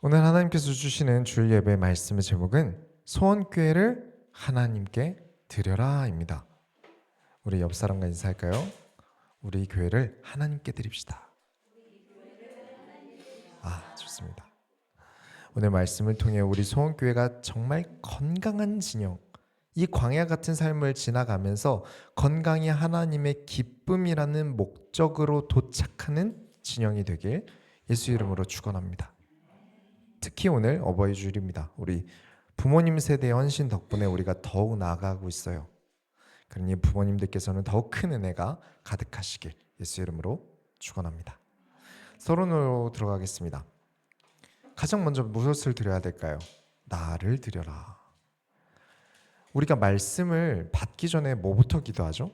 오늘 하나님께서 주시는 주일 예배 말씀의 제목은 소원교회를 하나님께 드려라입니다. 우리 옆 사람과 인사할까요? 우리 교회를 하나님께 드립시다. 좋습니다. 오늘 말씀을 통해 우리 소원교회가 정말 건강한 진영, 이 광야 같은 삶을 지나가면서 건강히 하나님의 기쁨이라는 목적으로 도착하는 진영이 되길 예수 이름으로 축원합니다. 특히 오늘 어버이 주일입니다. 우리 부모님 세대의 헌신 덕분에 우리가 더욱 나아가고 있어요. 그러니 부모님들께서는 더욱 큰 은혜가 가득하시길 예수 이름으로 축원합니다. 서론으로 들어가겠습니다. 가장 먼저 무엇을 드려야 될까요? 나를 드려라. 우리가 말씀을 받기 전에 뭐부터 기도하죠?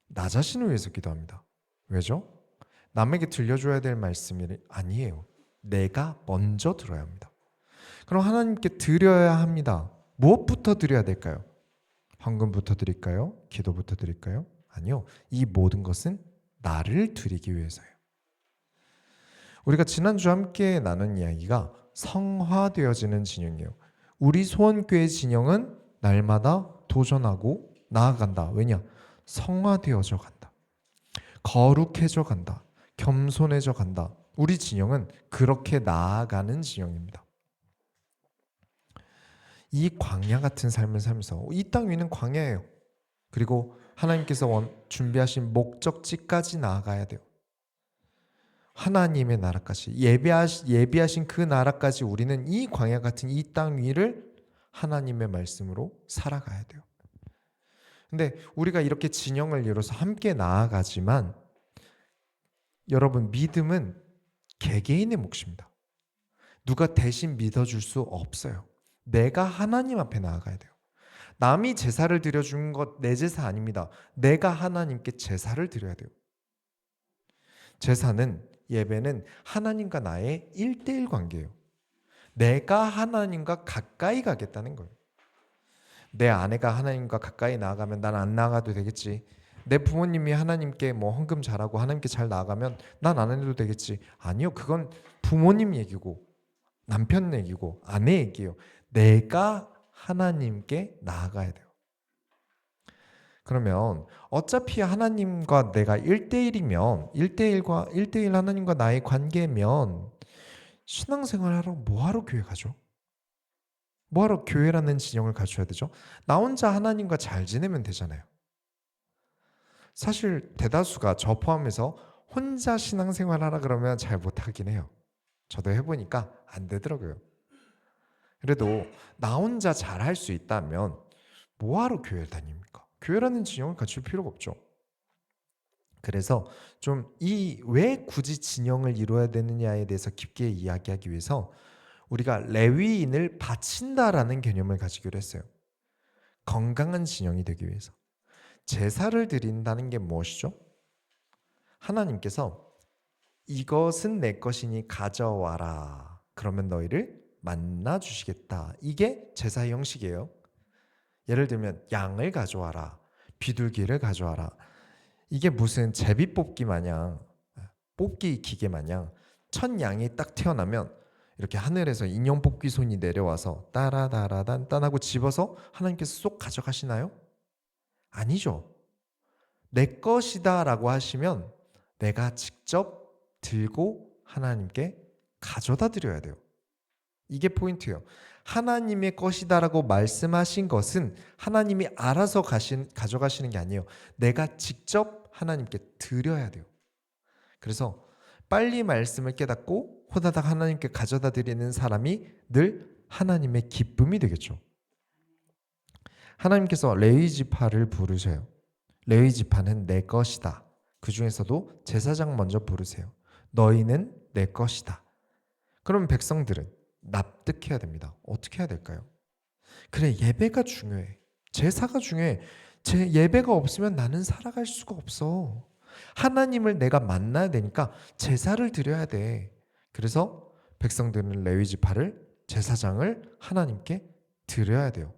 나 자신을 위해서 기도합니다. 왜죠? 남에게 들려줘야 될 말씀이 아니에요. 내가 먼저 들어야 합니다. 그럼 하나님께 드려야 합니다. 무엇부터 드려야 될까요? 헌금부터 드릴까요? 기도부터 드릴까요? 아니요. 이 모든 것은 나를 드리기 위해서예요. 우리가 지난주 함께 나눈 이야기가 성화되어지는 진영이에요. 우리 소원교회 진영은 날마다 도전하고 나아간다. 왜냐? 성화되어져 간다. 거룩해져 간다. 겸손해져 간다. 우리 진영은 그렇게 나아가는 진영입니다. 이 광야 같은 삶을 살면서 이 땅 위는 광야예요. 그리고 하나님께서 준비하신 목적지까지 나아가야 돼요. 하나님의 나라까지 예비하신 그 나라까지 우리는 이 광야 같은 이 땅 위를 하나님의 말씀으로 살아가야 돼요. 근데 우리가 이렇게 진영을 이뤄서 함께 나아가지만 여러분, 믿음은 개개인의 몫입니다. 누가 대신 믿어줄 수 없어요. 내가 하나님 앞에 나아가야 돼요. 남이 제사를 드려준 것 내 제사 아닙니다. 내가 하나님께 제사를 드려야 돼요. 제사는, 예배는 하나님과 나의 1:1 관계예요. 내가 하나님과 가까이 가겠다는 거예요. 내 아내가 하나님과 가까이 나아가면 난 안 나아가도 되겠지. 내 부모님이 하나님께 헌금 잘하고 하나님께 잘 나아가면 난 안 해도 되겠지. 아니요, 그건 부모님 얘기고 남편 얘기고 아내 얘기예요. 내가 하나님께 나아가야 돼요. 그러면 어차피 하나님과 내가 1:1이면 1:1 하나님과 나의 관계면 신앙생활 하러 뭐하러 교회 가죠? 뭐하러 교회라는 진영을 갖춰야 되죠? 나 혼자 하나님과 잘 지내면 되잖아요. 사실 대다수가 저 포함해서 혼자 신앙생활 하라 그러면 잘 못하긴 해요. 저도 해보니까 안 되더라고요. 그래도 나 혼자 잘 할 수 있다면 뭐하러 교회를 다닙니까? 교회라는 진영을 갖출 필요가 없죠. 그래서 좀 왜 굳이 진영을 이루어야 되느냐에 대해서 깊게 이야기하기 위해서 우리가 레위인을 바친다라는 개념을 가지기로 했어요. 건강한 진영이 되기 위해서. 제사를 드린다는 게 무엇이죠? 하나님께서 이것은 내 것이니 가져와라. 그러면 너희를 만나 주시겠다. 이게 제사의 형식이에요. 예를 들면 양을 가져와라. 비둘기를 가져와라. 이게 무슨 제비 뽑기 마냥, 뽑기 기계 마냥 첫 양이 딱 태어나면 이렇게 하늘에서 인형 뽑기 손이 내려와서 따라다라단 딴하고 집어서 하나님께서 쏙 가져가시나요? 아니죠. 내 것이다 라고 하시면 내가 직접 들고 하나님께 가져다 드려야 돼요. 이게 포인트예요. 하나님의 것이다 라고 말씀하신 것은 하나님이 알아서 가져가시는 게 아니에요. 내가 직접 하나님께 드려야 돼요. 그래서 빨리 말씀을 깨닫고 호다닥 하나님께 가져다 드리는 사람이 늘 하나님의 기쁨이 되겠죠. 하나님께서 레위 지파를 부르셔요. 레위 지파는 내 것이다. 그 중에서도 제사장 먼저 부르세요. 너희는 내 것이다. 그럼 백성들은 납득해야 됩니다. 어떻게 해야 될까요? 그래, 예배가 중요해. 제사가 중요해. 제 예배가 없으면 나는 살아갈 수가 없어. 하나님을 내가 만나야 되니까 제사를 드려야 돼. 그래서 백성들은 레위 지파를, 제사장을 하나님께 드려야 돼요.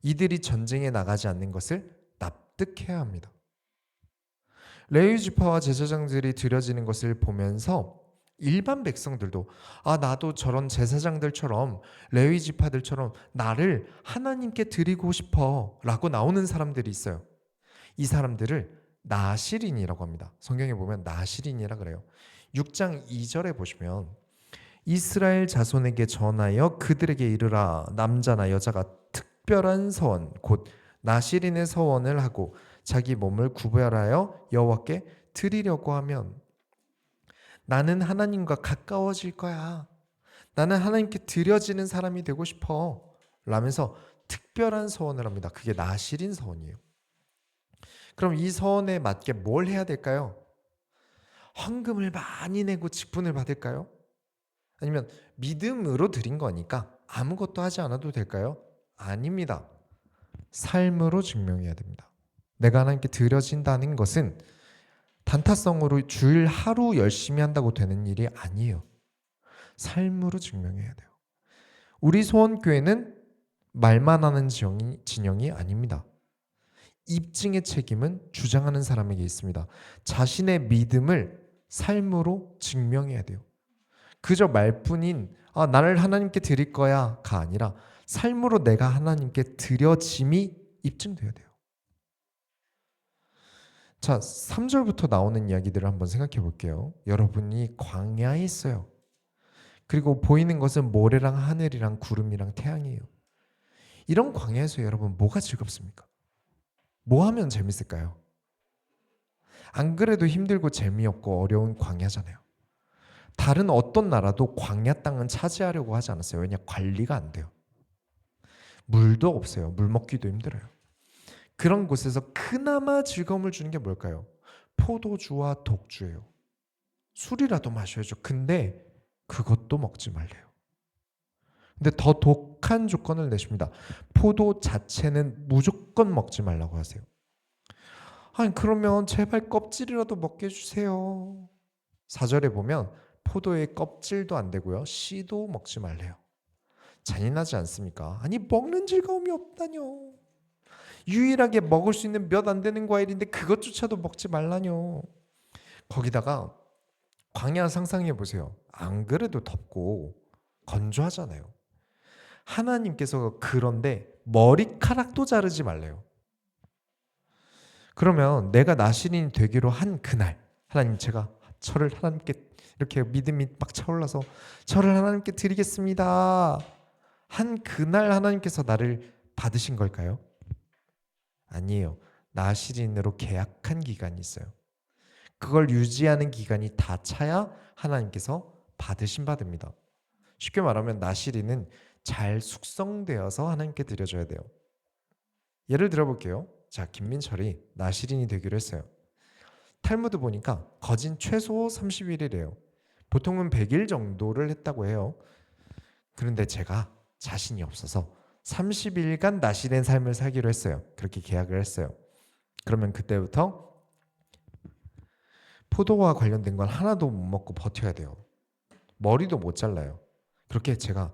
이들이 전쟁에 나가지 않는 것을 납득해야 합니다. 레위 지파와 제사장들이 드려지는 것을 보면서 일반 백성들도 나도 저런 제사장들처럼 레위 지파들처럼 나를 하나님께 드리고 싶어 라고 나오는 사람들이 있어요. 이 사람들을 나실인이라고 합니다. 성경에 보면 나실인이라 그래요. 6장 2절에 보시면 이스라엘 자손에게 전하여 그들에게 이르라. 남자나 여자가 특별한 서원 곧 나실인의 서원을 하고 자기 몸을 구별하여 여호와께 드리려고 하면 나는 하나님과 가까워질 거야. 나는 하나님께 드려지는 사람이 되고 싶어 라면서 특별한 서원을 합니다. 그게 나실인 서원이에요. 그럼 이 서원에 맞게 뭘 해야 될까요? 헌금을 많이 내고 직분을 받을까요? 아니면 믿음으로 드린 거니까 아무것도 하지 않아도 될까요? 아닙니다. 삶으로 증명해야 됩니다. 내가 하나님께 드려진다는 것은 단타성으로 주일 하루 열심히 한다고 되는 일이 아니에요. 삶으로 증명해야 돼요. 우리 소원교회는 말만 하는 진영이 아닙니다. 입증의 책임은 주장하는 사람에게 있습니다. 자신의 믿음을 삶으로 증명해야 돼요. 그저 말뿐인 나를 하나님께 드릴 거야가 아니라 삶으로 내가 하나님께 드려짐이 입증돼야 돼요. 자, 3절부터 나오는 이야기들을 한번 생각해 볼게요. 여러분이 광야에 있어요. 그리고 보이는 것은 모래랑 하늘이랑 구름이랑 태양이에요. 이런 광야에서 여러분 뭐가 즐겁습니까? 뭐 하면 재밌을까요? 안 그래도 힘들고 재미없고 어려운 광야잖아요. 다른 어떤 나라도 광야 땅은 차지하려고 하지 않았어요. 왜냐? 관리가 안 돼요. 물도 없어요. 물 먹기도 힘들어요. 그런 곳에서 그나마 즐거움을 주는 게 뭘까요? 포도주와 독주예요. 술이라도 마셔야죠. 근데 그것도 먹지 말래요. 근데 더 독한 조건을 내십니다. 포도 자체는 무조건 먹지 말라고 하세요. 아니 그러면 제발 껍질이라도 먹게 해주세요. 4절에 보면 포도의 껍질도 안 되고요. 씨도 먹지 말래요. 잔인하지 않습니까? 아니 먹는 즐거움이 없다뇨. 유일하게 먹을 수 있는 몇 안 되는 과일인데 그것조차도 먹지 말라뇨. 거기다가 광야 상상해 보세요. 안 그래도 덥고 건조하잖아요. 하나님께서 그런데 머리카락도 자르지 말래요. 그러면 내가 나실인이 되기로 한 그날 하나님 제가 저를 하나님께 이렇게 믿음이 막 차올라서 저를 하나님께 드리겠습니다 한 그날 하나님께서 나를 받으신 걸까요? 아니에요. 나실인으로 계약한 기간이 있어요. 그걸 유지하는 기간이 다 차야 하나님께서 받으신 받습니다. 쉽게 말하면 나실인은 잘 숙성되어서 하나님께 드려져야 돼요. 예를 들어볼게요. 자, 김민철이 나실인이 되기로 했어요. 탈무드 보니까 거진 최소 30일이래요. 보통은 100일 정도를 했다고 해요. 그런데 제가 자신이 없어서 30일간 나실인 삶을 살기로 했어요. 그렇게 계약을 했어요. 그러면 그때부터 포도와 관련된 건 하나도 못 먹고 버텨야 돼요. 머리도 못 잘라요. 그렇게 제가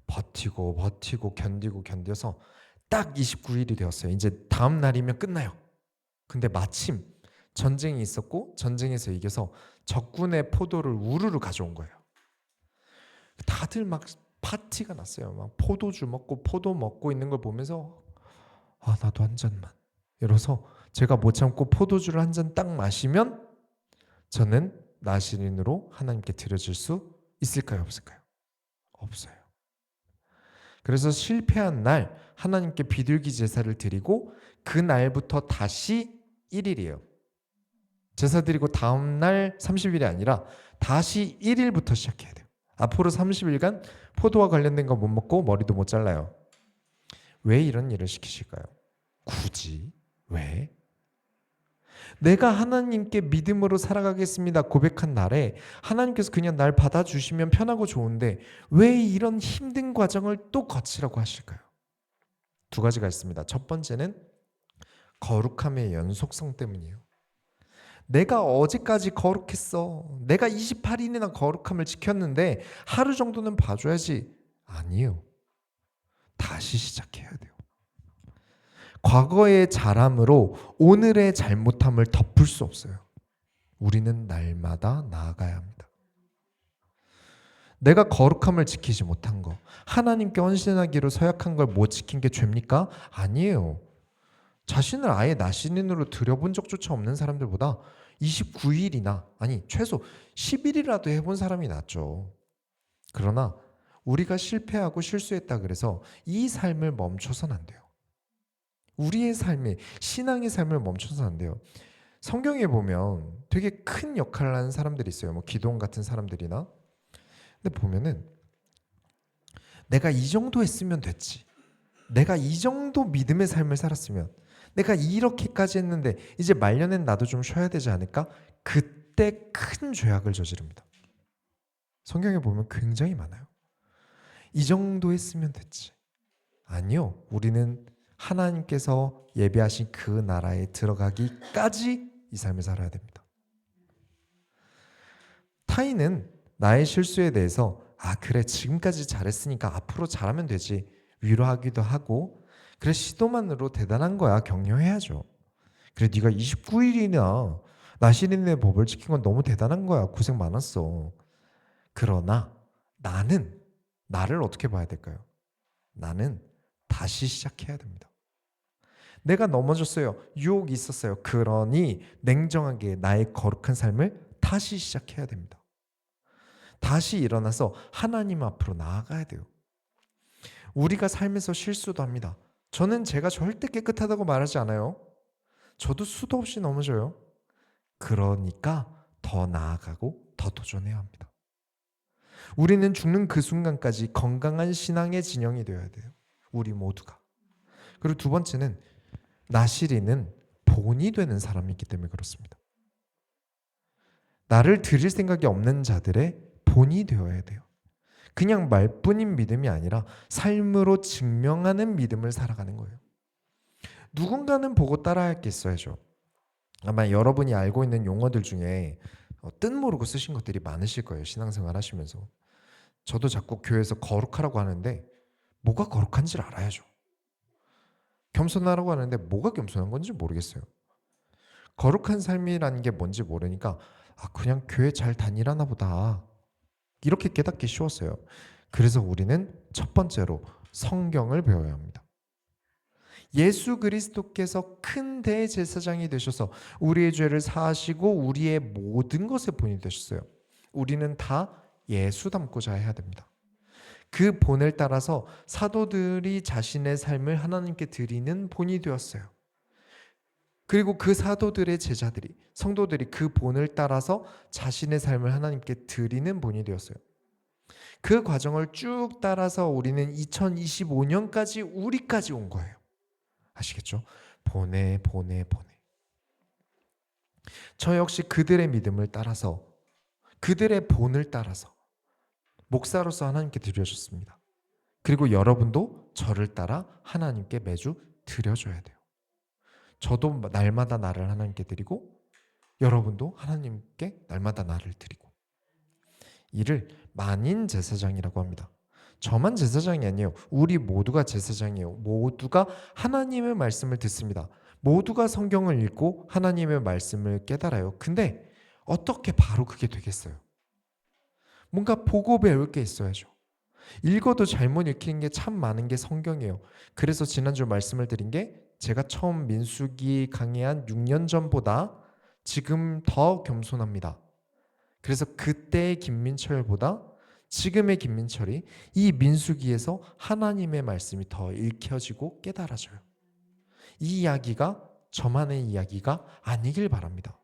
버티고 견뎌서 딱 29일이 되었어요. 이제 다음 날이면 끝나요. 근데 마침 전쟁이 있었고 전쟁에서 이겨서 적군의 포도를 우르르 가져온 거예요. 다들 막 파티가 났어요. 막 포도주 먹고 포도 먹고 있는 걸 보면서 나도 한 잔만. 이러서 제가 못 참고 포도주를 한 잔 딱 마시면 저는 나실인으로 하나님께 드려질 수 있을까요? 없을까요? 없어요. 그래서 실패한 날 하나님께 비둘기 제사를 드리고 그 날부터 다시 1일이에요. 제사 드리고 다음 날 30일이 아니라 다시 1일부터 시작해야 돼요. 앞으로 30일간 포도와 관련된 거 못 먹고 머리도 못 잘라요. 왜 이런 일을 시키실까요? 굳이 왜? 내가 하나님께 믿음으로 살아가겠습니다 고백한 날에 하나님께서 그냥 날 받아주시면 편하고 좋은데 왜 이런 힘든 과정을 또 거치라고 하실까요? 두 가지가 있습니다. 첫 번째는 거룩함의 연속성 때문이에요. 내가 어제까지 거룩했어. 내가 28일이나 거룩함을 지켰는데 하루 정도는 봐줘야지. 아니에요. 다시 시작해야 돼요. 과거의 잘함으로 오늘의 잘못함을 덮을 수 없어요. 우리는 날마다 나아가야 합니다. 내가 거룩함을 지키지 못한 거, 하나님께 헌신하기로 서약한 걸 못 지킨 게 죄입니까? 아니에요. 자신을 아예 나신인으로 들여본 적조차 없는 사람들보다 29일이나 아니 최소 10일이라도 해본 사람이 낫죠. 그러나 우리가 실패하고 실수했다 그래서 이 삶을 멈춰서는 안 돼요. 우리의 삶이 신앙의 삶을 멈춰서는 안 돼요. 성경에 보면 되게 큰 역할을 하는 사람들이 있어요. 뭐 기도원 같은 사람들이나. 근데 보면은 내가 이 정도 했으면 됐지. 내가 이 정도 믿음의 삶을 살았으면, 내가 이렇게까지 했는데 이제 말년엔 나도 좀 쉬어야 되지 않을까? 그때 큰 죄악을 저지릅니다. 성경에 보면 굉장히 많아요. 이 정도 했으면 됐지. 아니요. 우리는 하나님께서 예비하신 그 나라에 들어가기까지 이 삶을 살아야 됩니다. 타인은 나의 실수에 대해서 그래 지금까지 잘했으니까 앞으로 잘하면 되지 위로하기도 하고, 그래 시도만으로 대단한 거야 격려해야죠. 그래 네가 29일이나 나시린의 법을 지킨 건 너무 대단한 거야, 고생 많았어. 그러나 나를 어떻게 봐야 될까요? 나는 다시 시작해야 됩니다. 내가 넘어졌어요. 유혹이 있었어요. 그러니 냉정하게 나의 거룩한 삶을 다시 시작해야 됩니다. 다시 일어나서 하나님 앞으로 나아가야 돼요. 우리가 삶에서 실수도 합니다. 저는 제가 절대 깨끗하다고 말하지 않아요. 저도 수도 없이 넘어져요. 그러니까 더 나아가고 더 도전해야 합니다. 우리는 죽는 그 순간까지 건강한 신앙의 진영이 되어야 돼요. 우리 모두가. 그리고 두 번째는 나시리는 본이 되는 사람이기 때문에 그렇습니다. 나를 드릴 생각이 없는 자들의 본이 되어야 돼요. 그냥 말뿐인 믿음이 아니라 삶으로 증명하는 믿음을 살아가는 거예요. 누군가는 보고 따라할 게 있어야죠. 아마 여러분이 알고 있는 용어들 중에 뜻 모르고 쓰신 것들이 많으실 거예요. 신앙생활 하시면서. 저도 자꾸 교회에서 거룩하라고 하는데 뭐가 거룩한지를 알아야죠. 겸손하라고 하는데 뭐가 겸손한 건지 모르겠어요. 거룩한 삶이라는 게 뭔지 모르니까 그냥 교회 잘 다니라나 보다 이렇게 깨닫기 쉬웠어요. 그래서 우리는 첫 번째로 성경을 배워야 합니다. 예수 그리스도께서 큰 대제사장이 되셔서 우리의 죄를 사하시고 우리의 모든 것의 본이 되셨어요. 우리는 다 예수 닮고자 해야 됩니다. 그 본을 따라서 사도들이 자신의 삶을 하나님께 드리는 본이 되었어요. 그리고 그 사도들의 제자들이, 성도들이 그 본을 따라서 자신의 삶을 하나님께 드리는 본이 되었어요. 그 과정을 쭉 따라서 우리는 2025년까지 우리까지 온 거예요. 아시겠죠? 보내. 저 역시 그들의 믿음을 따라서, 그들의 본을 따라서 목사로서 하나님께 드려졌습니다. 그리고 여러분도 저를 따라 하나님께 매주 드려줘야 돼요. 저도 날마다 나를 하나님께 드리고 여러분도 하나님께 날마다 나를 드리고, 이를 만인 제사장이라고 합니다. 저만 제사장이 아니에요. 우리 모두가 제사장이에요. 모두가 하나님의 말씀을 듣습니다. 모두가 성경을 읽고 하나님의 말씀을 깨달아요. 근데 어떻게 바로 그게 되겠어요? 뭔가 보고 배울 게 있어야죠. 읽어도 잘못 읽히는 게 참 많은 게 성경이에요. 그래서 지난주 말씀을 드린 게 제가 처음 민수기 강의한 6년 전보다 지금 더 겸손합니다. 그래서 그때의 김민철보다 지금의 김민철이 이 민수기에서 하나님의 말씀이 더 읽혀지고 깨달아져요. 이 이야기가 저만의 이야기가 아니길 바랍니다.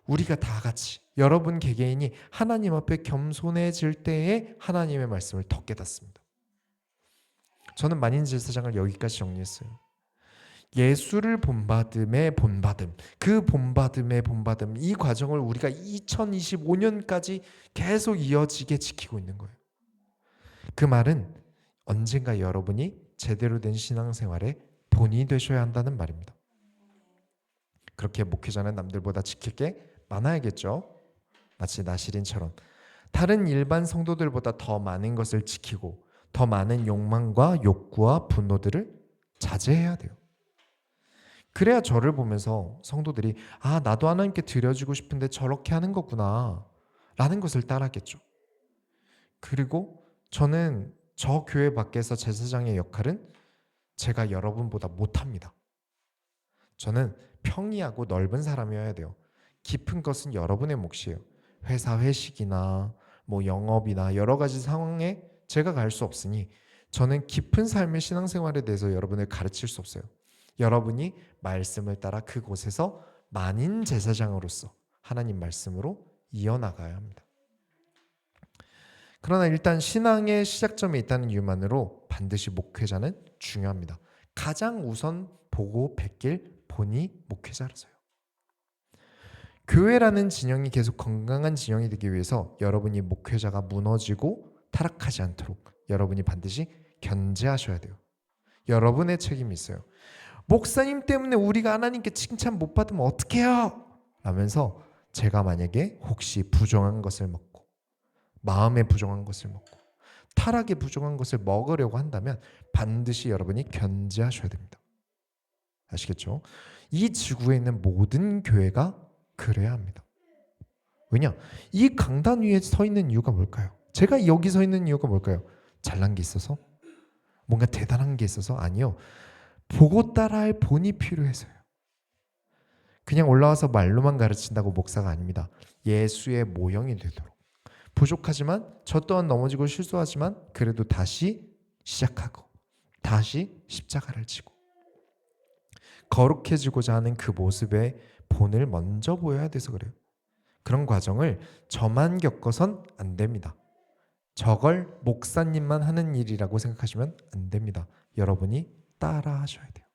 우리가 다 같이, 여러분 개개인이 하나님 앞에 겸손해질 때에 하나님의 말씀을 더 깨닫습니다. 저는 만인제사장을 여기까지 정리했어요. 예수를 본받음의 본받음, 그 본받음의 본받음, 이 과정을 우리가 2025년까지 계속 이어지게 지키고 있는 거예요. 그 말은 언젠가 여러분이 제대로 된 신앙생활의 본이 되셔야 한다는 말입니다. 그렇게 목회자는 남들보다 지킬 게 많아야겠죠. 마치 나시린처럼 다른 일반 성도들보다 더 많은 것을 지키고 더 많은 욕망과 욕구와 분노들을 자제해야 돼요. 그래야 저를 보면서 성도들이 나도 하나님께 드려주고 싶은데 저렇게 하는 거구나 라는 것을 따라하겠죠. 그리고 저는 저 교회 밖에서 제사장의 역할은 제가 여러분보다 못합니다. 저는 평이하고 넓은 사람이어야 돼요. 깊은 것은 여러분의 몫이에요. 회사 회식이나 뭐 영업이나 여러 가지 상황에 제가 갈 수 없으니 저는 깊은 삶의 신앙생활에 대해서 여러분을 가르칠 수 없어요. 여러분이 말씀을 따라 그곳에서 만인 제사장으로서 하나님 말씀으로 이어나가야 합니다. 그러나 일단 신앙의 시작점에 있다는 이유만으로 반드시 목회자는 중요합니다. 가장 우선 보고 뵙길 보니 목회자라서요. 교회라는 진영이 계속 건강한 진영이 되기 위해서 여러분이 목회자가 무너지고 타락하지 않도록 여러분이 반드시 견제하셔야 돼요. 여러분의 책임이 있어요. 목사님 때문에 우리가 하나님께 칭찬 못 받으면 어떡해요? 라면서 제가 만약에 혹시 부정한 것을 먹고 마음에 부정한 것을 먹고 타락에 부정한 것을 먹으려고 한다면 반드시 여러분이 견제하셔야 됩니다. 아시겠죠? 이 지구에 있는 모든 교회가 그래야 합니다. 왜냐? 이 강단 위에 서 있는 이유가 뭘까요? 제가 여기 서 있는 이유가 뭘까요? 잘난 게 있어서? 뭔가 대단한 게 있어서? 아니요. 보고 따라할 본이 필요해서요. 그냥 올라와서 말로만 가르친다고 목사가 아닙니다. 예수의 모형이 되도록. 부족하지만 저 또한 넘어지고 실수하지만 그래도 다시 시작하고 다시 십자가를 지고 거룩해지고자 하는 그 모습의 본을 먼저 보여야 돼서 그래요. 그런 과정을 저만 겪어선 안 됩니다. 저걸 목사님만 하는 일이라고 생각하시면 안 됩니다. 여러분이 따라 하셔야 돼요.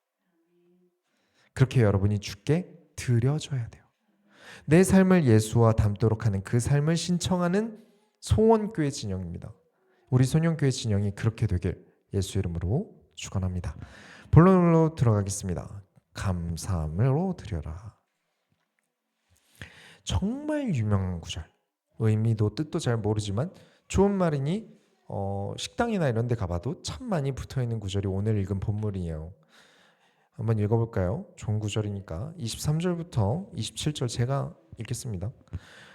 그렇게 여러분이 주께 드려줘야 돼요. 내 삶을 예수와 닮도록 하는 그 삶을 신청하는 소원교회 진영입니다. 우리 소년교회 진영이 그렇게 되길 예수 이름으로 축원합니다. 본론으로 들어가겠습니다. 감사함으로 드려라. 정말 유명한 구절. 의미도 뜻도 잘 모르지만 좋은 말이니 식당이나 이런 데 가봐도 참 많이 붙어있는 구절이 오늘 읽은 본문이에요. 한번 읽어볼까요? 좋은 구절이니까 23절부터 27절 제가 읽겠습니다.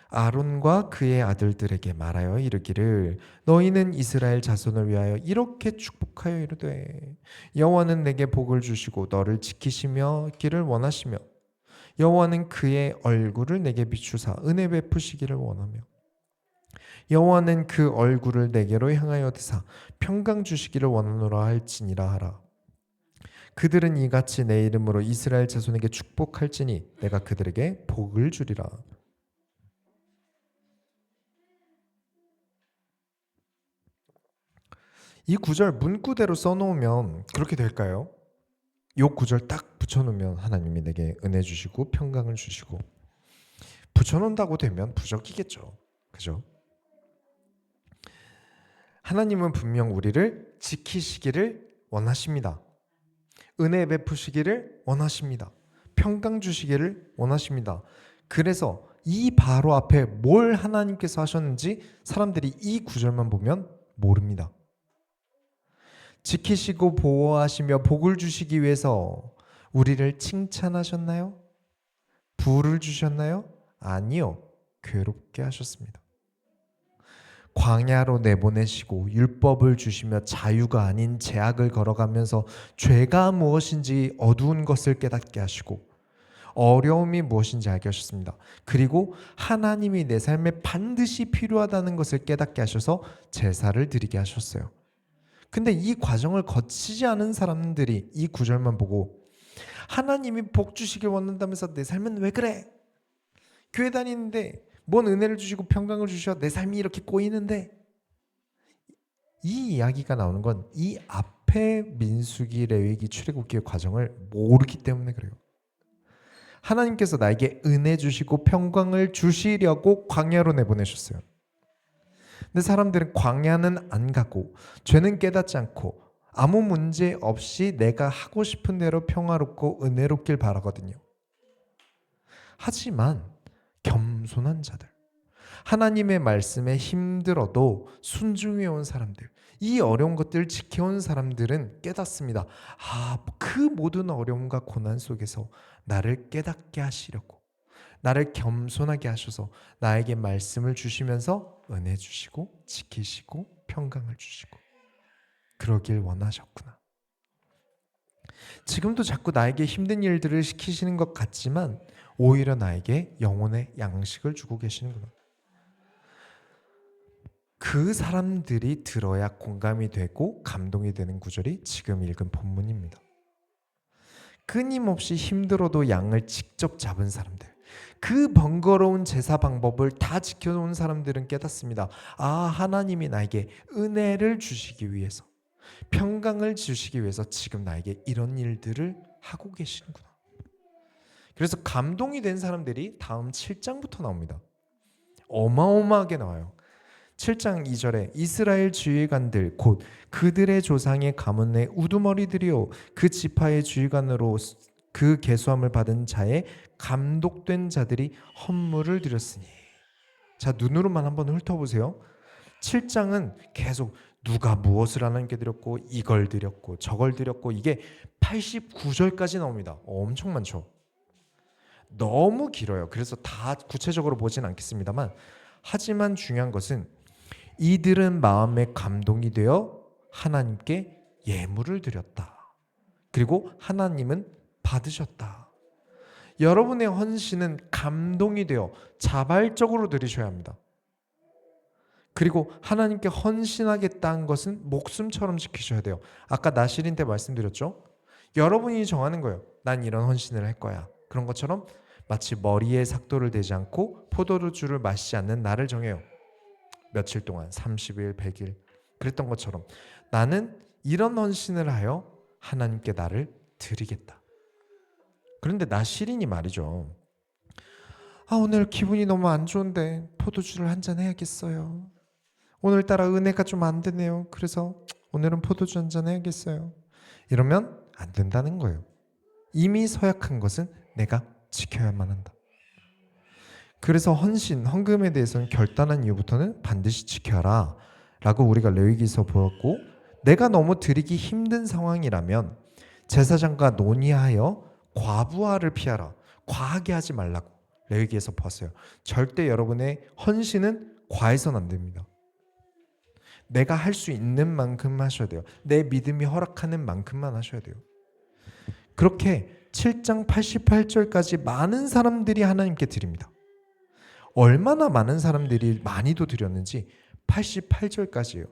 아론과 그의 아들들에게 말하여 이르기를 너희는 이스라엘 자손을 위하여 이렇게 축복하여 이르되 여호와는 내게 복을 주시고 너를 지키시며 길을 원하시며 여호와는 그의 얼굴을 내게 비추사 은혜 베푸시기를 원하며 여호와는 그 얼굴을 내게로 향하여 드사 평강 주시기를 원하노라 할지니라 하라. 그들은 이같이 내 이름으로 이스라엘 자손에게 축복할지니 내가 그들에게 복을 주리라. 이 구절 문구대로 써놓으면 그렇게 될까요? 이 구절 딱 붙여놓으면 하나님이 내게 은혜 주시고 평강을 주시고 붙여놓는다고 되면 부적이겠죠. 그죠? 하나님은 분명 우리를 지키시기를 원하십니다. 은혜 베푸시기를 원하십니다. 평강 주시기를 원하십니다. 그래서 이 바로 앞에 뭘 하나님께서 하셨는지 사람들이 이 구절만 보면 모릅니다. 지키시고 보호하시며 복을 주시기 위해서 우리를 칭찬하셨나요? 부를 주셨나요? 아니요. 괴롭게 하셨습니다. 광야로 내보내시고 율법을 주시며 자유가 아닌 제약을 걸어가면서 죄가 무엇인지 어두운 것을 깨닫게 하시고 어려움이 무엇인지 알게 하셨습니다. 그리고 하나님이 내 삶에 반드시 필요하다는 것을 깨닫게 하셔서 제사를 드리게 하셨어요. 근데 이 과정을 거치지 않은 사람들이 이 구절만 보고 하나님이 복 주시길 원한다면서 내 삶은 왜 그래? 교회 다니는데 뭔 은혜를 주시고 평강을 주셔 내 삶이 이렇게 꼬이는데 이 이야기가 나오는 건 이 앞에 민수기, 레위기, 출애굽기의 과정을 모르기 때문에 그래요. 하나님께서 나에게 은혜 주시고 평강을 주시려고 광야로 내보내셨어요. 근데 사람들은 광야는 안 가고 죄는 깨닫지 않고 아무 문제 없이 내가 하고 싶은 대로 평화롭고 은혜롭길 바라거든요. 하지만 겸손한 자들, 하나님의 말씀에 힘들어도 순종해 온 사람들, 이 어려운 것들을 지켜온 사람들은 깨닫습니다. 그 모든 어려움과 고난 속에서 나를 깨닫게 하시려고, 나를 겸손하게 하셔서 나에게 말씀을 주시면서 은혜 주시고 지키시고 평강을 주시고 그러길 원하셨구나. 지금도 자꾸 나에게 힘든 일들을 시키시는 것 같지만 오히려 나에게 영혼의 양식을 주고 계시는구나. 그 사람들이 들어야 공감이 되고 감동이 되는 구절이 지금 읽은 본문입니다. 끊임없이 힘들어도 양을 직접 잡은 사람들, 그 번거로운 제사 방법을 다 지켜놓은 사람들은 깨닫습니다. 아, 하나님이 나에게 은혜를 주시기 위해서, 평강을 주시기 위해서 지금 나에게 이런 일들을 하고 계시는구나. 그래서 감동이 된 사람들이 다음 7장부터 나옵니다. 어마어마하게 나와요. 7장 2절에 이스라엘 지휘관들 곧 그들의 조상의 가문의 우두머리들이요 그 지파의 지휘관으로 그 계수함을 받은 자의 감독된 자들이 헌물을 드렸으니. 자, 눈으로만 한번 훑어보세요. 7장은 계속 누가 무엇을 하나님께 드렸고 이걸 드렸고 저걸 드렸고 이게 89절까지 나옵니다. 엄청 많죠. 너무 길어요. 그래서 다 구체적으로 보진 않겠습니다만, 하지만 중요한 것은 이들은 마음에 감동이 되어 하나님께 예물을 드렸다. 그리고 하나님은 받으셨다. 여러분의 헌신은 감동이 되어 자발적으로 드리셔야 합니다. 그리고 하나님께 헌신하겠다는 것은 목숨처럼 지키셔야 돼요. 아까 나실인 때 말씀드렸죠. 여러분이 정하는 거예요. 난 이런 헌신을 할 거야. 그런 것처럼 마치 머리에 삭도를 대지 않고 포도주를 마시지 않는 날을 정해요. 며칠 동안 30일, 100일 그랬던 것처럼 나는 이런 헌신을 하여 하나님께 나를 드리겠다. 그런데 나실인이 말이죠. 아, 오늘 기분이 너무 안 좋은데 포도주를 한잔 해야겠어요. 오늘따라 은혜가 좀 안 되네요. 그래서 오늘은 포도주 한잔 해야겠어요. 이러면 안 된다는 거예요. 이미 서약한 것은 내가 지켜야만 한다. 그래서 헌신, 헌금에 대해서는 결단한 이후부터는 반드시 지켜라 라고 우리가 레위기에서 보았고, 내가 너무 드리기 힘든 상황이라면 제사장과 논의하여 과부하를 피하라. 과하게 하지 말라고 레위기에서 봤어요. 절대 여러분의 헌신은 과해서는 안 됩니다. 내가 할 수 있는 만큼 하셔야 돼요. 내 믿음이 허락하는 만큼만 하셔야 돼요. 그렇게 7장 88절까지 많은 사람들이 하나님께 드립니다. 얼마나 많은 사람들이 많이도 드렸는지 88절까지예요.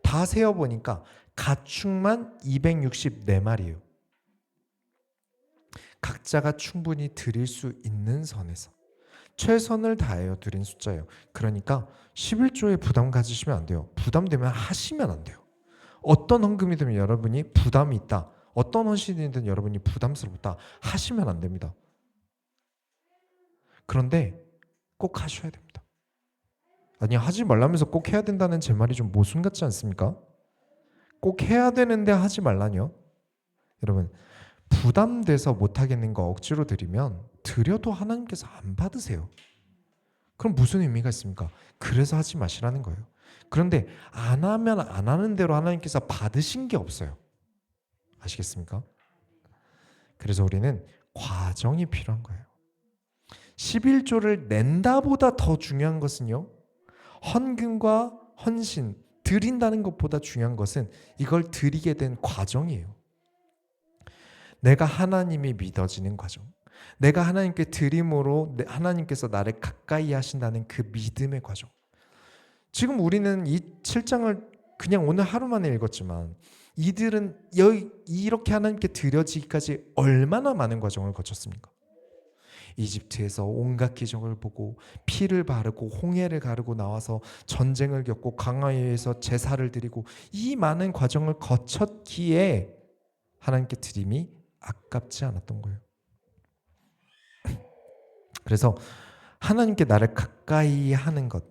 다 세어보니까 가축만 264마리예요. 각자가 충분히 드릴 수 있는 선에서 최선을 다하여 드린 숫자예요. 그러니까 11조에 부담 가지시면 안 돼요. 부담되면 하시면 안 돼요. 어떤 헌금이든 여러분이 부담이 있다, 어떤 헌신이든 여러분이 부담스럽다 하시면 안 됩니다. 그런데 꼭 하셔야 됩니다. 아니, 하지 말라면서 꼭 해야 된다는 제 말이 좀 모순 같지 않습니까? 꼭 해야 되는데 하지 말라뇨? 여러분, 부담돼서 못하겠는 거 억지로 드리면 드려도 하나님께서 안 받으세요. 그럼 무슨 의미가 있습니까? 그래서 하지 마시라는 거예요. 그런데 안 하면 안 하는 대로 하나님께서 받으신 게 없어요. 아시겠습니까? 그래서 우리는 과정이 필요한 거예요. 11조를 낸다보다 더 중요한 것은요, 헌금과 헌신, 드린다는 것보다 중요한 것은 이걸 드리게 된 과정이에요. 내가 하나님이 믿어지는 과정, 내가 하나님께 드림으로 하나님께서 나를 가까이 하신다는 그 믿음의 과정. 지금 우리는 이 7장을 그냥 오늘 하루 만에 읽었지만 이들은 이렇게 하나님께 드려지기까지 얼마나 많은 과정을 거쳤습니까? 이집트에서 온갖 기적을 보고 피를 바르고 홍해를 가르고 나와서 전쟁을 겪고 강화에서 제사를 드리고 이 많은 과정을 거쳤기에 하나님께 드림이 아깝지 않았던 거예요. 그래서 하나님께 나를 가까이 하는 것,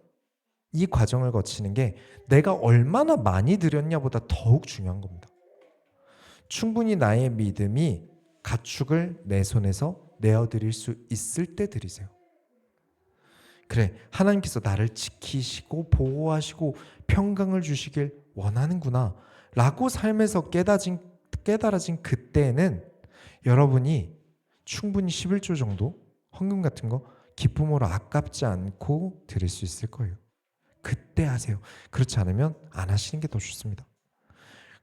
이 과정을 거치는 게 내가 얼마나 많이 드렸냐보다 더욱 중요한 겁니다. 충분히 나의 믿음이 가축을 내 손에서 내어드릴 수 있을 때 드리세요. 그래, 하나님께서 나를 지키시고 보호하시고 평강을 주시길 원하는구나 라고 삶에서 깨달아진 그때는 여러분이 충분히 11조 정도 헌금 같은 거 기쁨으로 아깝지 않고 드릴 수 있을 거예요. 그때 하세요. 그렇지 않으면 안 하시는 게 더 좋습니다.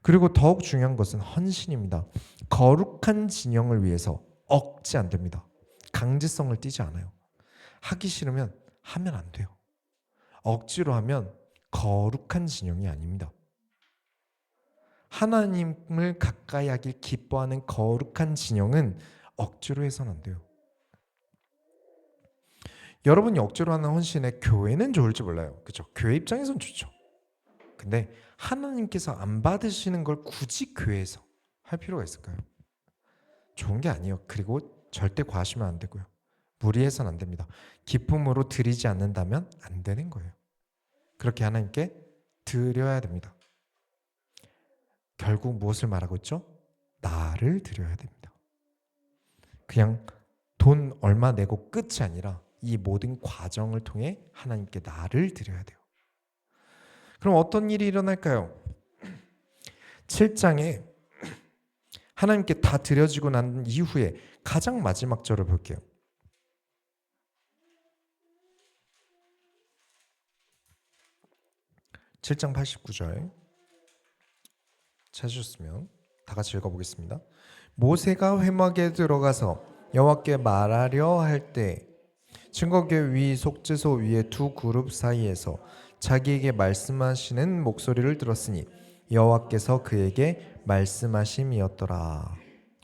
그리고 더욱 중요한 것은 헌신입니다. 거룩한 진영을 위해서 억지 안 됩니다. 강제성을 띠지 않아요. 하기 싫으면 하면 안 돼요. 억지로 하면 거룩한 진영이 아닙니다. 하나님을 가까이 하길 기뻐하는 거룩한 진영은 억지로 해서는 안 돼요. 여러분이 억지로 하는 헌신에 교회는 좋을지 몰라요. 그렇죠? 교회 입장에선 좋죠. 근데 하나님께서 안 받으시는 걸 굳이 교회에서 할 필요가 있을까요? 좋은 게 아니에요. 그리고 절대 과하시면 안 되고요. 무리해서는 안 됩니다. 기쁨으로 드리지 않는다면 안 되는 거예요. 그렇게 하나님께 드려야 됩니다. 결국 무엇을 말하고 있죠? 나를 드려야 됩니다. 그냥 돈 얼마 내고 끝이 아니라 이 모든 과정을 통해 하나님께 나를 드려야 돼요. 그럼 어떤 일이 일어날까요? 7장에 하나님께 다 드려지고 난 이후에 가장 마지막 절을 볼게요. 7장 89절 찾으셨으면 다 같이 읽어보겠습니다. 모세가 회막에 들어가서 여호와께 말하려 할 때 증거궤 위 속죄소 위에 두 그룹 사이에서 자기에게 말씀하시는 목소리를 들었으니 여호와께서 그에게 말씀하심이었더라.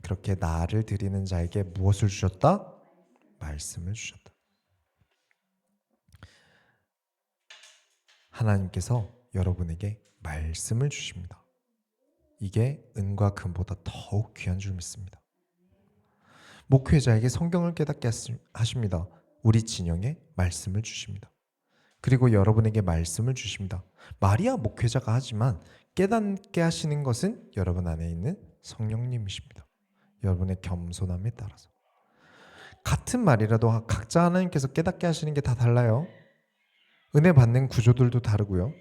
그렇게 나를 드리는 자에게 무엇을 주셨다? 말씀을 주셨다. 하나님께서 여러분에게 말씀을 주십니다. 이게 은과 금보다 더욱 귀한 줄 믿습니다. 목회자에게 성경을 깨닫게 하십니다. 우리 진영에 말씀을 주십니다. 그리고 여러분에게 말씀을 주십니다. 말이야 목회자가 하지만 깨닫게 하시는 것은 여러분 안에 있는 성령님이십니다. 여러분의 겸손함에 따라서. 같은 말이라도 각자 하나님께서 깨닫게 하시는 게 다 달라요. 은혜 받는 구조들도 다르고요.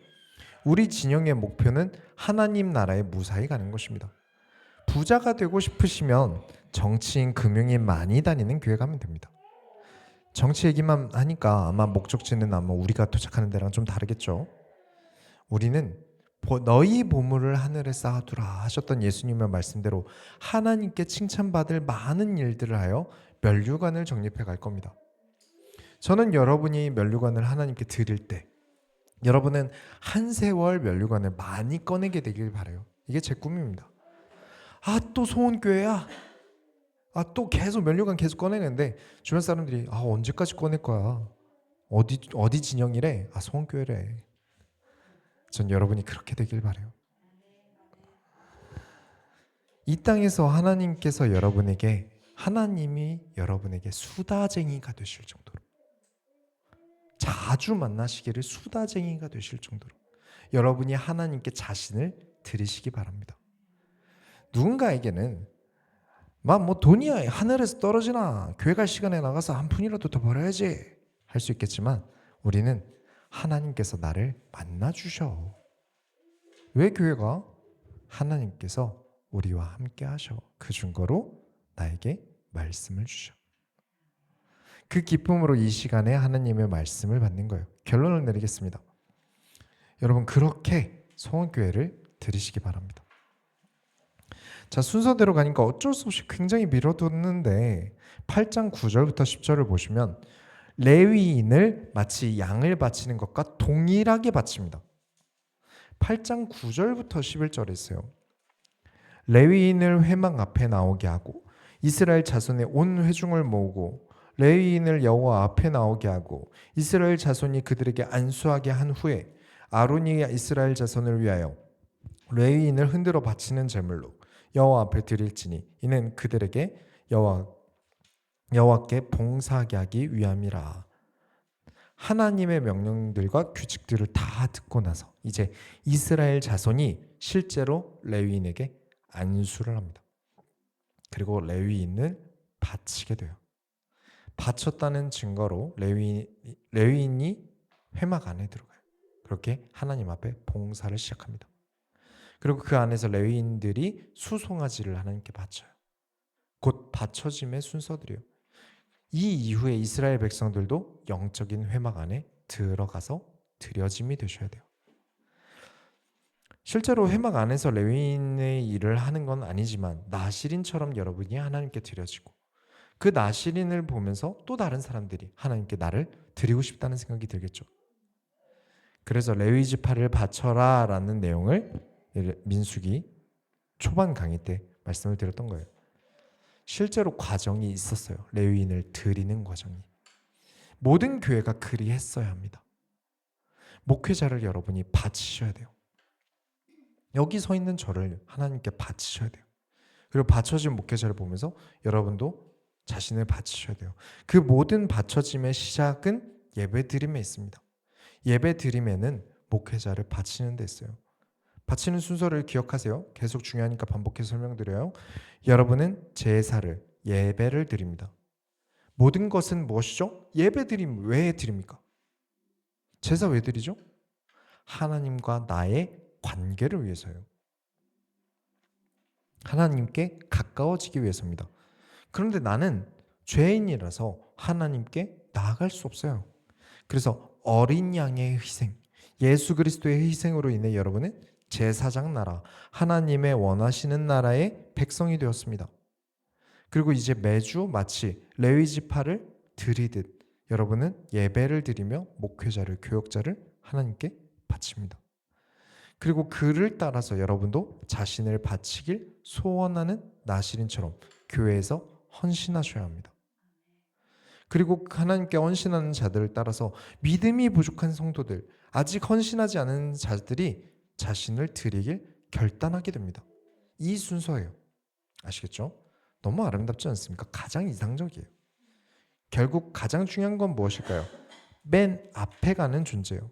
우리 진영의 목표는 하나님 나라에 무사히 가는 것입니다. 부자가 되고 싶으시면 정치인, 금융인 많이 다니는 교회 가면 됩니다. 정치 얘기만 하니까 아마 목적지는 아마 우리가 도착하는 데랑 좀 다르겠죠. 우리는 너희 보물을 하늘에 쌓아두라 하셨던 예수님의 말씀대로 하나님께 칭찬받을 많은 일들을 하여 면류관을 정립해 갈 겁니다. 저는 여러분이 면류관을 하나님께 드릴 때 여러분은 한 세월 면류관을 많이 꺼내게 되길 바라요. 이게 제 꿈입니다. 또 소원교회야? 또 계속 면류관 계속 꺼내는데 주변 사람들이 언제까지 꺼낼 거야? 어디 진영이래? 소원교회래. 전 여러분이 그렇게 되길 바라요. 이 땅에서 하나님이 여러분에게 수다쟁이가 되실 정도로 자주 만나시기를 수다쟁이가 되실 정도로 여러분이 하나님께 자신을 드리시기 바랍니다. 누군가에게는 돈이 하늘에서 떨어지나 교회 갈 시간에 나가서 한 푼이라도 더 벌어야지 할 수 있겠지만 우리는 하나님께서 나를 만나주셔. 왜 교회가? 하나님께서 우리와 함께 하셔. 그 증거로 나에게 말씀을 주셔. 그 기쁨으로 이 시간에 하나님의 말씀을 받는 거예요. 결론을 내리겠습니다. 여러분 그렇게 소원교회를 드리시기 바랍니다. 자, 순서대로 가니까 어쩔 수 없이 굉장히 미뤄뒀는데 8장 9절부터 10절을 보시면 레위인을 마치 양을 바치는 것과 동일하게 바칩니다. 8장 9절부터 11절에 있어요. 레위인을 회막 앞에 나오게 하고 이스라엘 자손의 온 회중을 모으고 레위인을 여호와 앞에 나오게 하고 이스라엘 자손이 그들에게 안수하게 한 후에 아론이 이스라엘 자손을 위하여 레위인을 흔들어 바치는 제물로 여호와 앞에 드릴지니 이는 그들에게 여호와께 봉사하게 하기 위함이라. 하나님의 명령들과 규칙들을 다 듣고 나서 이제 이스라엘 자손이 실제로 레위인에게 안수를 합니다. 그리고 레위인을 바치게 돼요. 바쳤다는 증거로 레위인이 회막 안에 들어가요. 그렇게 하나님 앞에 봉사를 시작합니다. 그리고 그 안에서 레위인들이 수송아지를 하나님께 바쳐요. 곧 바쳐짐의 순서들이에요. 이 이후에 이스라엘 백성들도 영적인 회막 안에 들어가서 드려짐이 되셔야 돼요. 실제로 회막 안에서 레위인의 일을 하는 건 아니지만 나실인처럼 여러분이 하나님께 드려지고 그 나실인을 보면서 또 다른 사람들이 하나님께 나를 드리고 싶다는 생각이 들겠죠. 그래서 레위 지파를 바쳐라 라는 내용을 민수기 초반 강의 때 말씀을 드렸던 거예요. 실제로 과정이 있었어요. 레위인을 드리는 과정이. 모든 교회가 그리했어야 합니다. 목회자를 여러분이 바치셔야 돼요. 여기 서 있는 저를 하나님께 바치셔야 돼요. 그리고 바쳐진 목회자를 보면서 여러분도 자신을 바치셔야 돼요. 그 모든 바쳐짐의 시작은 예배드림에 있습니다. 예배드림에는 목회자를 바치는 데 있어요. 바치는 순서를 기억하세요. 계속 중요하니까 반복해서 설명드려요. 여러분은 제사를, 예배를 드립니다. 모든 것은 무엇이죠? 예배드림 왜 드립니까? 제사 왜 드리죠? 하나님과 나의 관계를 위해서요. 하나님께 가까워지기 위해서입니다. 그런데 나는 죄인이라서 하나님께 나아갈 수 없어요. 그래서 어린 양의 희생, 예수 그리스도의 희생으로 인해 여러분은 제사장 나라, 하나님의 원하시는 나라의 백성이 되었습니다. 그리고 이제 매주 마치 레위 지파를 드리듯 여러분은 예배를 드리며 목회자를, 교역자를 하나님께 바칩니다. 그리고 그를 따라서 여러분도 자신을 바치길 소원하는 나실인처럼 교회에서 헌신하셔야 합니다. 그리고 하나님께 헌신하는 자들을 따라서 믿음이 부족한 성도들, 아직 헌신하지 않은 자들이 자신을 드리길 결단하게 됩니다. 이 순서예요. 아시겠죠? 너무 아름답지 않습니까? 가장 이상적이에요. 결국 가장 중요한 건 무엇일까요? 맨 앞에 가는 존재예요.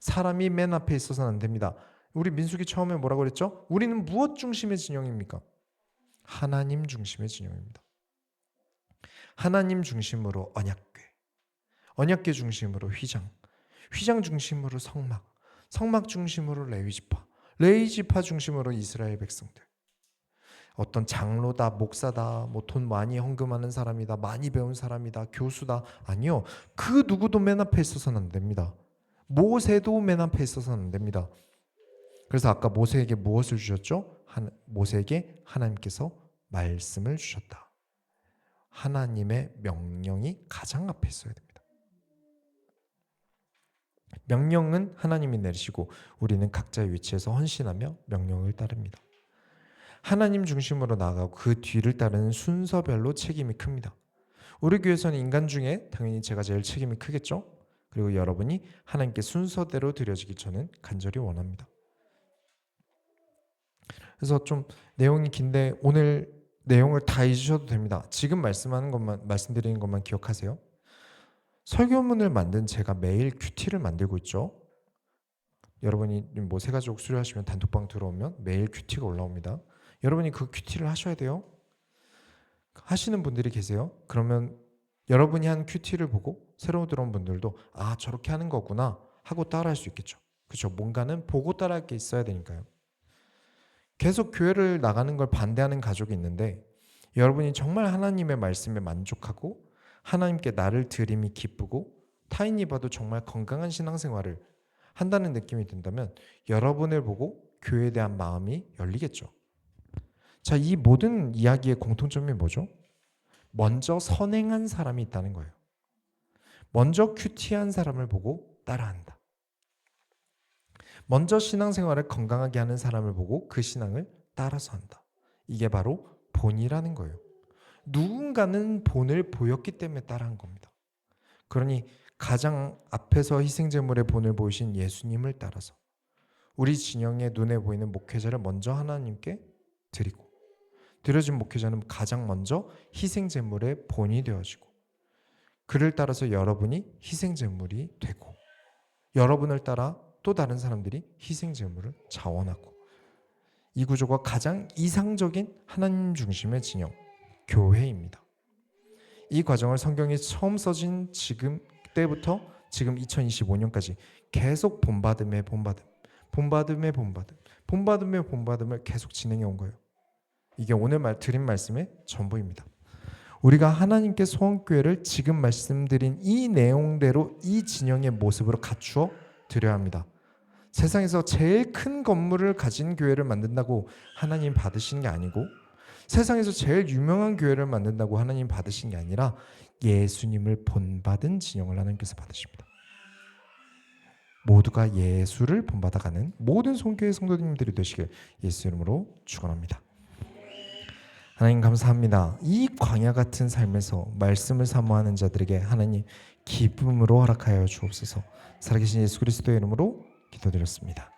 사람이 맨 앞에 있어서는 안 됩니다. 우리 민수기 처음에 뭐라고 그랬죠? 우리는 무엇 중심의 진영입니까? 하나님 중심의 진영입니다. 하나님 중심으로 언약궤, 언약궤 중심으로 휘장, 휘장 중심으로 성막, 성막 중심으로 레위지파, 레위지파 중심으로 이스라엘 백성들. 어떤 장로다, 목사다, 뭐 돈 많이 헌금하는 사람이다, 많이 배운 사람이다, 교수다. 아니요. 그 누구도 맨 앞에 있어서는 안 됩니다. 모세도 맨 앞에 있어서는 안 됩니다. 그래서 아까 모세에게 무엇을 주셨죠? 모세에게 하나님께서 말씀을 주셨다. 하나님의 명령이 가장 앞에 있어야 됩니다. 명령은 하나님이 내리시고 우리는 각자의 위치에서 헌신하며 명령을 따릅니다. 하나님 중심으로 나아가고 그 뒤를 따르는 순서별로 책임이 큽니다. 우리 교회에서는 인간 중에 당연히 제가 제일 책임이 크겠죠? 그리고 여러분이 하나님께 순서대로 드려지길 저는 간절히 원합니다. 그래서 좀 내용이 긴데 오늘 내용을 다 잊으셔도 됩니다. 지금 말씀드리는 것만 기억하세요. 설교문을 만든 제가 매일 큐티를 만들고 있죠. 여러분이 뭐 새가족 수료하시면 단톡방 들어오면 매일 큐티가 올라옵니다. 여러분이 그 큐티를 하셔야 돼요. 하시는 분들이 계세요. 그러면 여러분이 한 큐티를 보고 새로 들어온 분들도 아 저렇게 하는 거구나 하고 따라할 수 있겠죠. 그렇죠. 뭔가는 보고 따라할 게 있어야 되니까요. 계속 교회를 나가는 걸 반대하는 가족이 있는데 여러분이 정말 하나님의 말씀에 만족하고 하나님께 나를 드림이 기쁘고 타인이 봐도 정말 건강한 신앙생활을 한다는 느낌이 든다면 여러분을 보고 교회에 대한 마음이 열리겠죠. 자, 이 모든 이야기의 공통점이 뭐죠? 먼저 선행한 사람이 있다는 거예요. 먼저 큐티한 사람을 보고 따라한다. 먼저 신앙생활을 건강하게 하는 사람을 보고 그 신앙을 따라서 한다. 이게 바로 본이라는 거예요. 누군가는 본을 보였기 때문에 따라한 겁니다. 그러니 가장 앞에서 희생제물의 본을 보이신 예수님을 따라서 우리 진영의 눈에 보이는 목회자를 먼저 하나님께 드리고 드려진 목회자는 가장 먼저 희생제물의 본이 되어지고 그를 따라서 여러분이 희생제물이 되고 여러분을 따라 또 다른 사람들이 희생제물을 자원하고 이 구조가 가장 이상적인 하나님 중심의 진영, 교회입니다. 이 과정을 성경이 처음 써진 지금 때부터 지금 2025년까지 계속 본받음의 본받음, 본받음의 본받음, 본받음의 본받음을 계속 진행해 온 거예요. 이게 오늘 드린 말씀의 전부입니다. 우리가 하나님께 소원교회를 지금 말씀드린 이 내용대로 이 진영의 모습으로 갖추어 드려야 합니다. 세상에서 제일 큰 건물을 가진 교회를 만든다고 하나님 받으신 게 아니고, 세상에서 제일 유명한 교회를 만든다고 하나님 받으신 게 아니라 예수님을 본받은 진영을 하나님께서 받으십니다. 모두가 예수를 본받아가는 모든 손교회 성도님들이 되시길 예수 이름으로 축원합니다. 하나님 감사합니다. 이 광야 같은 삶에서 말씀을 사모하는 자들에게 하나님 기쁨으로 허락하여 주옵소서. 살아계신 예수 그리스도의 이름으로 기도드렸습니다.